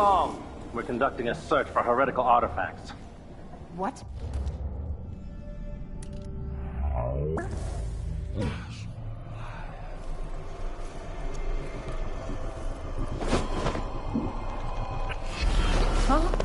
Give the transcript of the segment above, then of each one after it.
along. We're conducting a search for heretical artifacts. What? Huh?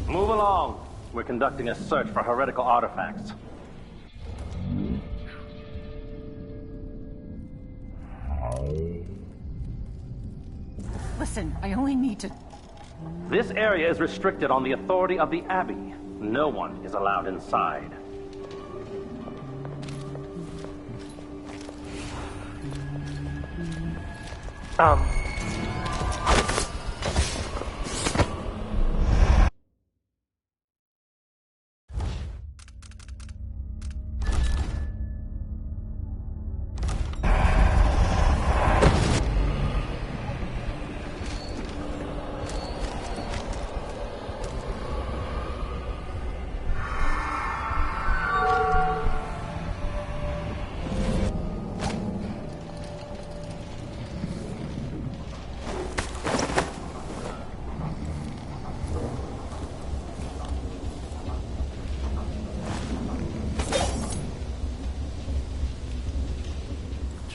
Move along. We're conducting a search for heretical artifacts. Listen, I only need to... This area is restricted on the authority of the Abbey. No one is allowed inside.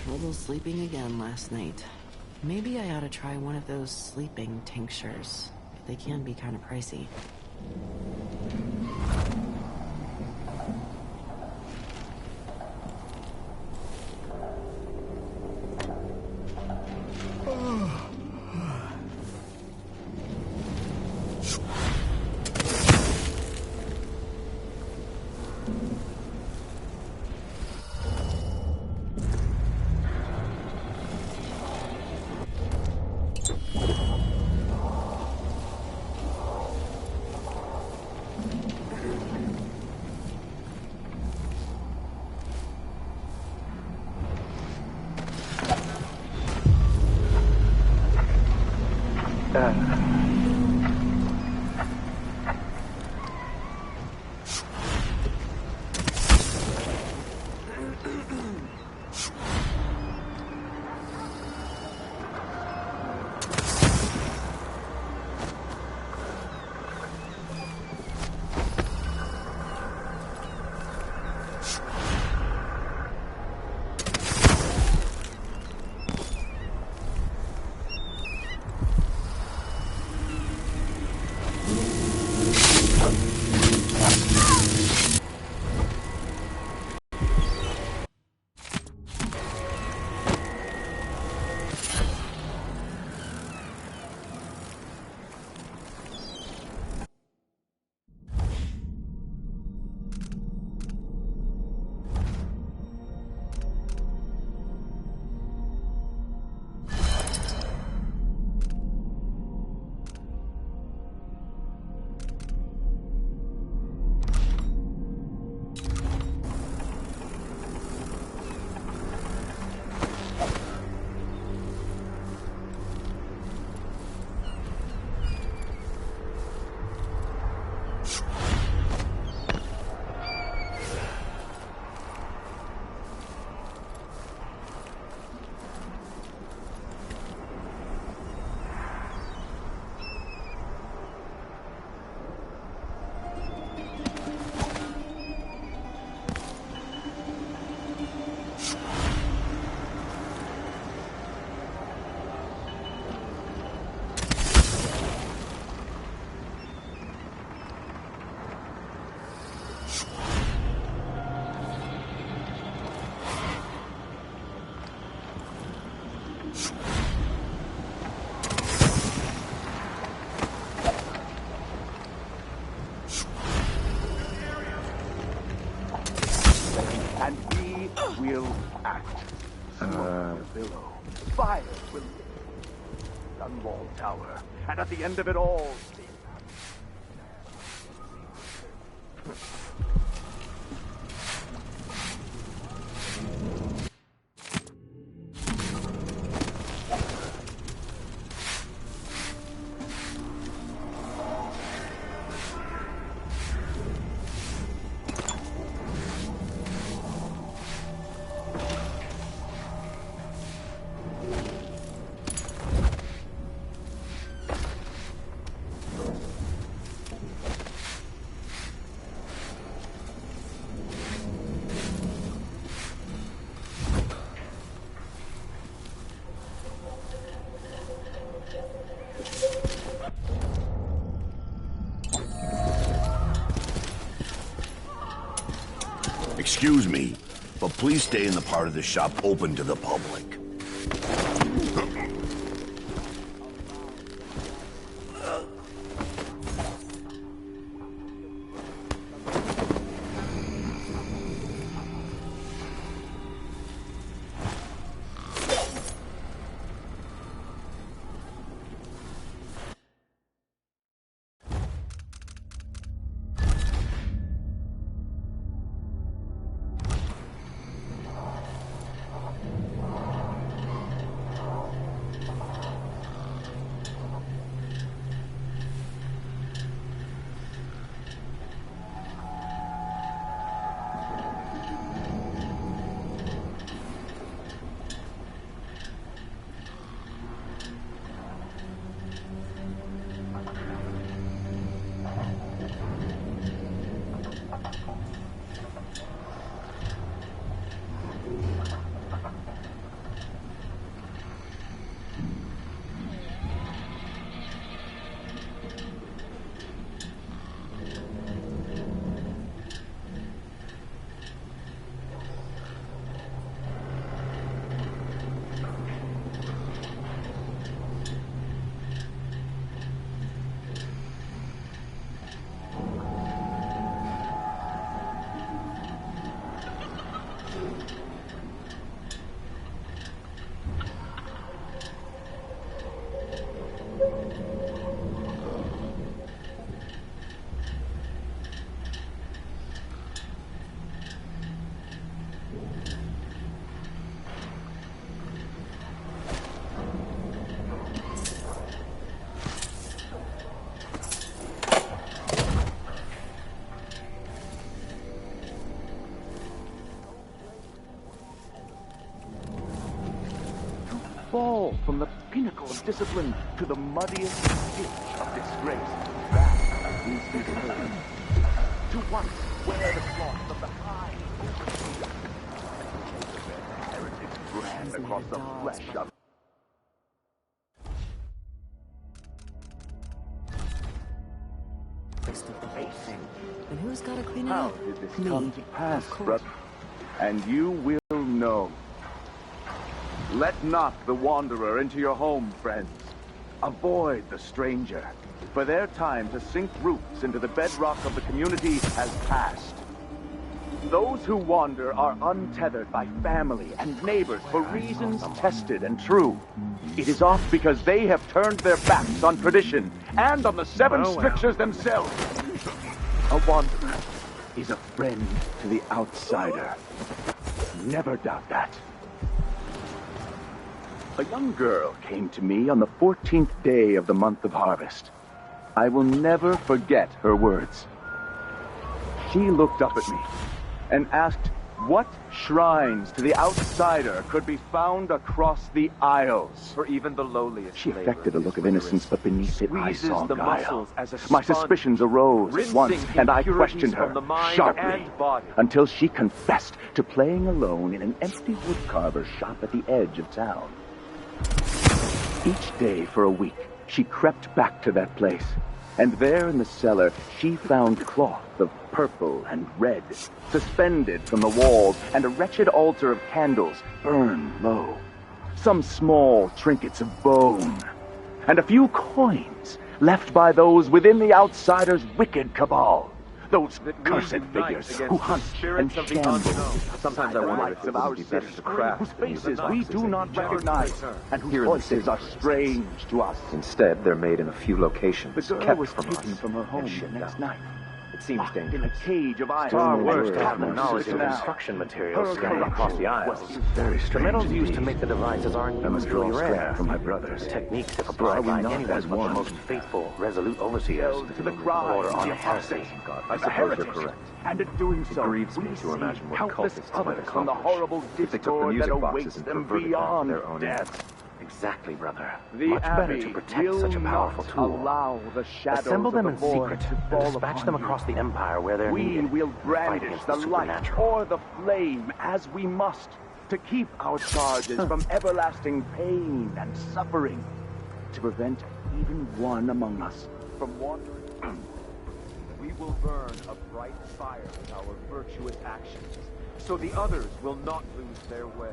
Trouble sleeping again last night. Maybe I ought to try one of those sleeping tinctures. They can be kind of pricey. will act. Smoke will billow. Fire will unwalled tower. And at the end of it all... Excuse me, but please stay in the part of the shop open to the public. Fall from the pinnacle of discipline to the muddiest ditch of disgrace. That is his home. To once wear the cloth of the high heritage brand across the flesh of... And who's got to clean it How up? did this Me, come to pass, of course. brother? And you will know. Let not the wanderer into your home, friends. Avoid the stranger, for their time to sink roots into the bedrock of the community has passed. Those who wander are untethered by family and neighbors for reasons tested and true. It is oft because they have turned their backs on tradition and on the seven strictures themselves. A wanderer is a friend to the outsider. Never doubt that. A young girl came to me on the 14th day of the month of harvest. I will never forget her words. She looked up at me and asked what shrines to the outsider could be found across the Isles. For even the lowliest. She affected a look of innocence, but beneath it I saw the guile. muscles as a My sponge, suspicions arose at once, and I questioned her from the mind sharply and body. until she confessed to playing alone in an empty woodcarver's shop at the edge of town. Each day for a week, she crept back to that place, and there in the cellar, she found cloth of purple and red, suspended from the walls, and a wretched altar of candles burned low. Some small trinkets of bone, and a few coins left by those within the outsider's wicked cabal. Those cursed figures who hunt and shamble. Sometimes I wonder if it would be better to craft whose faces we do not recognize, and whose Here in the voices city, are for instance. strange to us. Instead, they're made in a few locations, The girl kept was from taken us, from her home and the shipped next out. night. It seems Locked in a dangerous. cage of iron. Far and worse to have toddlers the knowledge in of the canal. construction materials Her scattered across the corruption aisles. was Very The strange metals used to indeed. make the devices aren't I must usually draw rare. scrap from my brothers. Techniques if For applied are we by not anyone as but the one? most faithful, resolute overseers To the will crimes, order on the the heresy. apostate, I the suppose heretic. you're correct. And in doing so, grieves we me to see imagine what countless cultists might others from the accomplish horrible if they took the discord that music boxes awaits and them perverted them beyond their own death. Exactly, brother. The Much better Abbey to protect will such a powerful not tool. allow the shadows Assemble them of in the void secret to and fall dispatch upon them you. across the empire where they're We needed. will Fight brandish against the the light supernatural. or the flame as we must to keep our charges from everlasting pain and suffering, to prevent even one among us from wandering. We will burn a bright fire with our virtuous actions, so the others will not lose their way.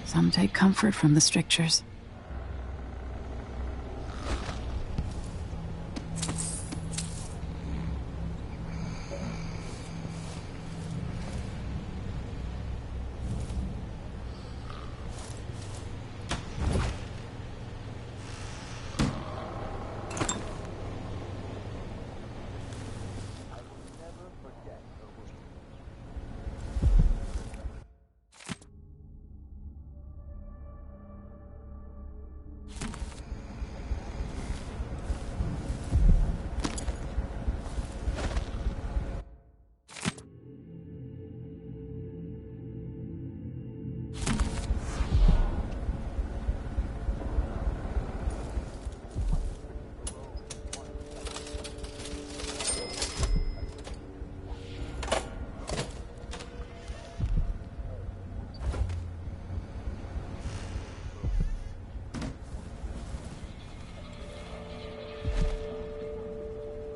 Some take comfort from the strictures.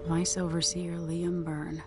Vice Overseer Liam Byrne.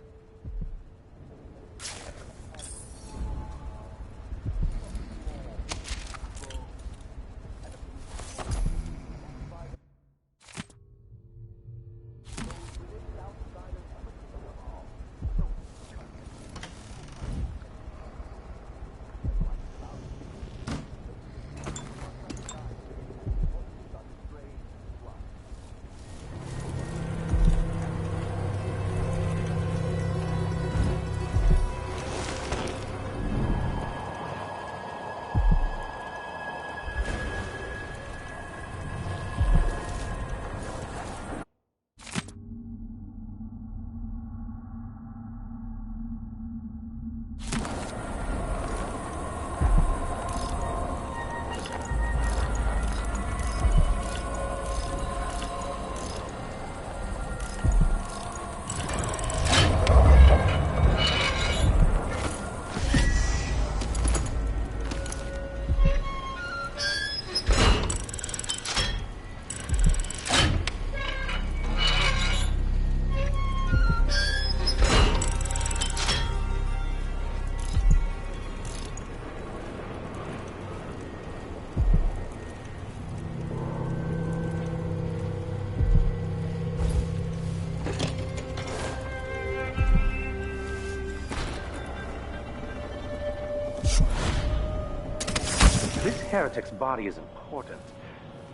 heretic's body is important,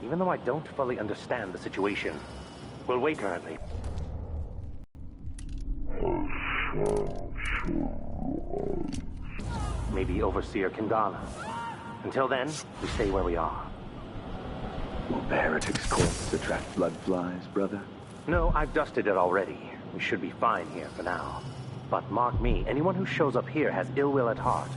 even though I don't fully understand the situation. We'll wait currently. Maybe Overseer Kingana. Until then, we stay where we are. Will the heretic's corpse attract blood flies, brother? No, I've dusted it already. We should be fine here for now. But mark me, anyone who shows up here has ill will at heart.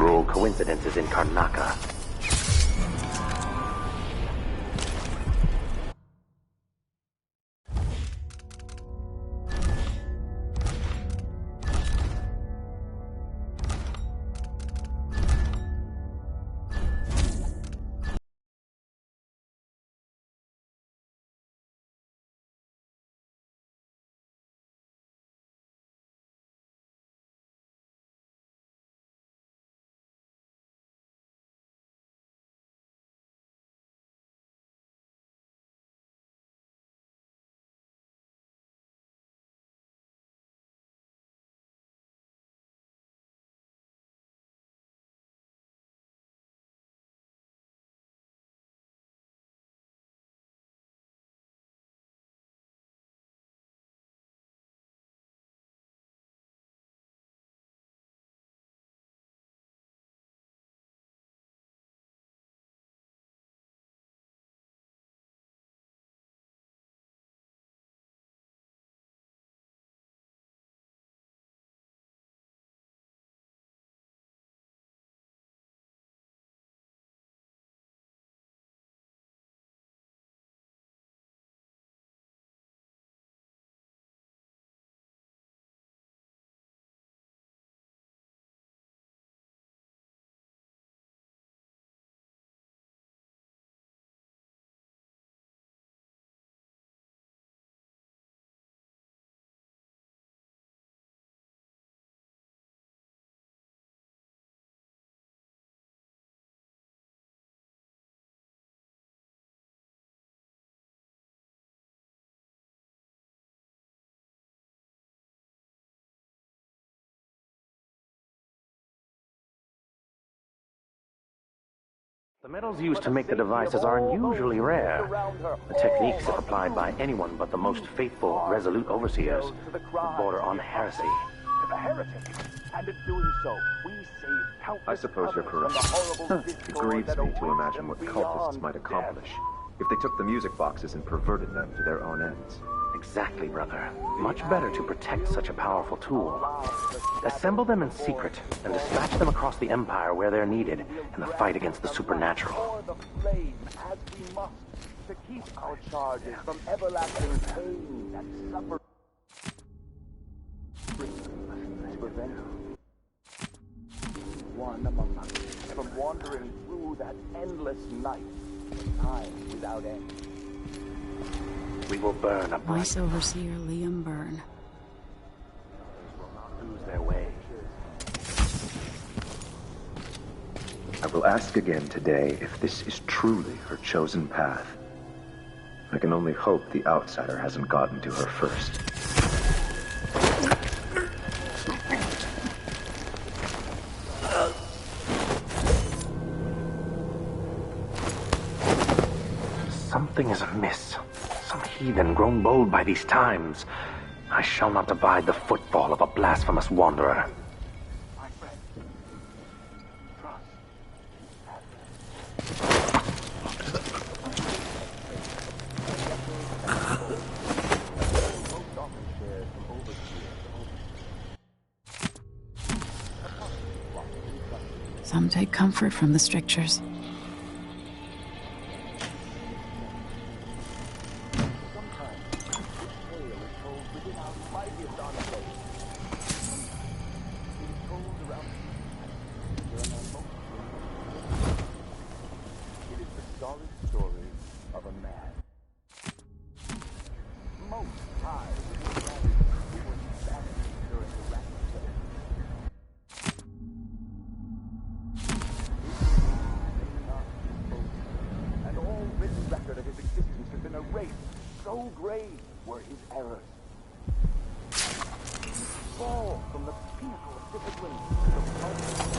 No coincidences in Karnaka. The metals used to make the devices are unusually rare. The techniques, if applied by anyone but the most faithful, resolute overseers, border on heresy. And in doing so, we save countless I suppose you're correct. It grieves me to imagine what cultists might accomplish if they took the music boxes and perverted them to their own ends. Exactly, brother. Much better to protect such a powerful tool. Assemble them in secret and dispatch them across the Empire where they're needed in the fight against the supernatural. the flame as we must to keep our charges from everlasting pain and suffering. One among us from wandering through that endless night, time without end. We will burn a bright Vice Overseer Liam Byrne. will not lose their way. I will ask again today if this is truly her chosen path. I can only hope the outsider hasn't gotten to her first. Something is amiss. Some heathen grown bold by these times. I shall not abide the footfall of a blasphemous wanderer. My friend, trust. Some take comfort from the strictures. discipline to the pulse.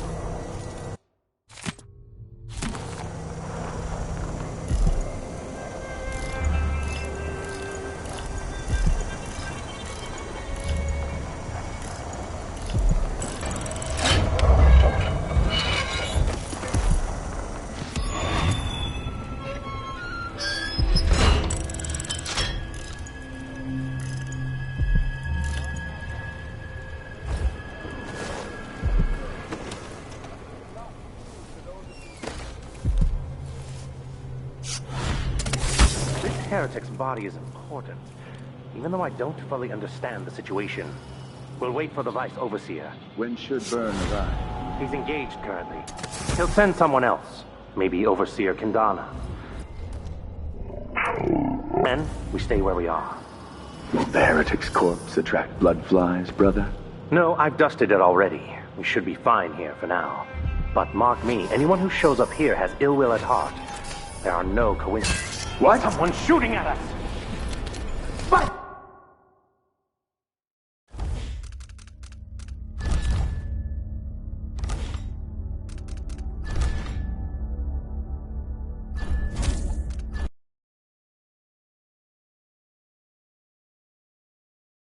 Heretic's body is important, even though I don't fully understand the situation. We'll wait for the Vice Overseer. When should Byrne arrive? He's engaged currently. He'll send someone else. Maybe Overseer Kendana. Then, we stay where we are. Will the heretic's corpse attract blood flies, brother? No, I've dusted it already. We should be fine here for now. But mark me, anyone who shows up here has ill will at heart. There are no coincidences. What? Someone's shooting at us! But